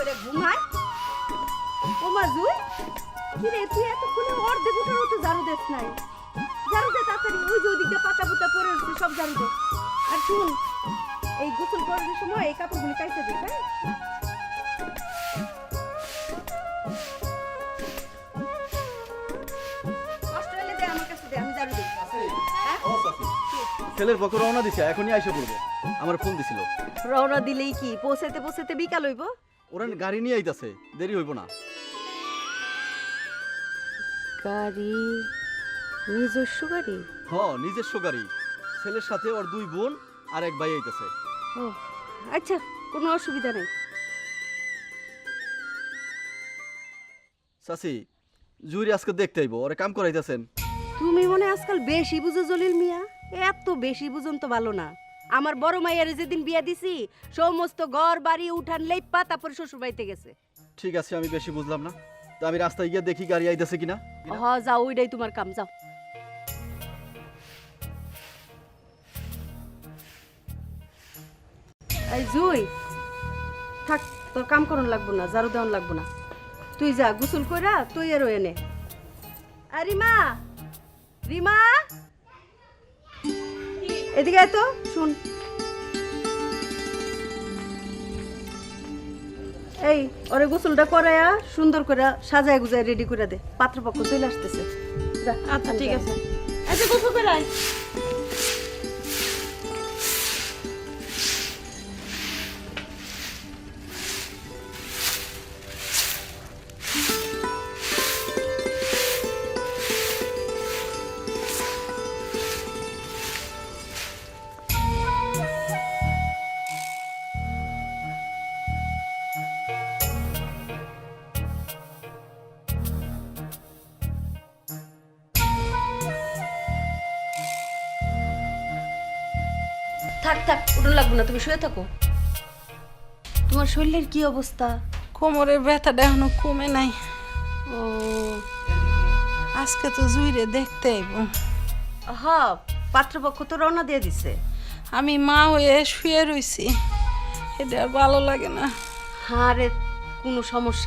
করে ঘুমায়। ও মাজুই কি রে, তুই এতক্ষণে অর্ধেক উঠারও তো ঝাড়ু দেস নাই। ঝাড়ু দে তাড়াতাড়ি, ওই যে ওদিকে পাতা পুতা পরে উঠছে, সব ঝাড়ু দে। আর শুন, এই গোসল করার সময় এই কাপড়গুলি কাইতে দিস, হ্যাঁ? কষ্ট হলে দে, আমার কাছে দে, আমি ঝাড়ু দিই। হ্যাঁ? ছেলের পক্ষ রওনা দিছে, এখনই আইসা পড়বো। আমার ফোন দিছিল। রওনা দিলেই কি পৌঁছাতে পৌঁছাতে বিকাল হইব? ওরা গাড়ি নিয়ে আইতাছে, দেরি হইব না। গাড়ি? নিজস্ব গাড়ি? হ, নিজস্ব গাড়ি। ছেলের সাথে ওর দুই বোন আর এক ভাই আইতাছে। ও আচ্ছা, কোনো অসুবিধা নেই। চাচি, জুরি আজকে দেখতে আইব, ওরে কাম করাইতাছেন। তুমি মনে হয় আজকাল বেশি বুঝো জলিল মিয়া। এত বেশি বুঝন তো ভালো না। আমার বড় মাইয়ারে যেদিন বিয়া দিছি, সমস্ত ঘর বাড়ি উঠান লেপা তারপর শ্বশুর বাড়িতে গেছে। ঠিক আছে, আমি বেশি বুঝলাম না। তো আমি রাস্তায় গিয়ে দেখি গাড়ি আইতাছে কিনা। হ যাও, ওইটাই তোমার কাম, যাও। এই জুই, থাক, তোর কাম করন লাগবো না, ঝাড়ু দেওয়ান লাগবো না। তুই যা গোসল কইরা তুই এর এনে। আর রিমা, রিমা এদিকে আয় তো, শুন। এই ওরে গোসলটা করায়া সুন্দর করে সাজায় গুজায় রেডি করে দে, পাত্রপক্ষ চলে আসতেছে। যা। আচ্ছা ঠিক আছে। আচ্ছা গোসল করে আয়। থাক থাক, উঠুন লাগবো না, তুমি শুয়ে থাকো। তোমার শরীরের কি অবস্থা? কোমরের ব্যথাটা এখনো কমে নাই। ও আজকে তো জুইরে দেখতে আইব। হ, পাত্রপক্ষ তো রওনা দিয়ে দিছে। আমি মা হয়ে শুয়ে রইছি, এটা আর ভালো লাগে না। হ্যাঁ রে, কোনো সমস্যা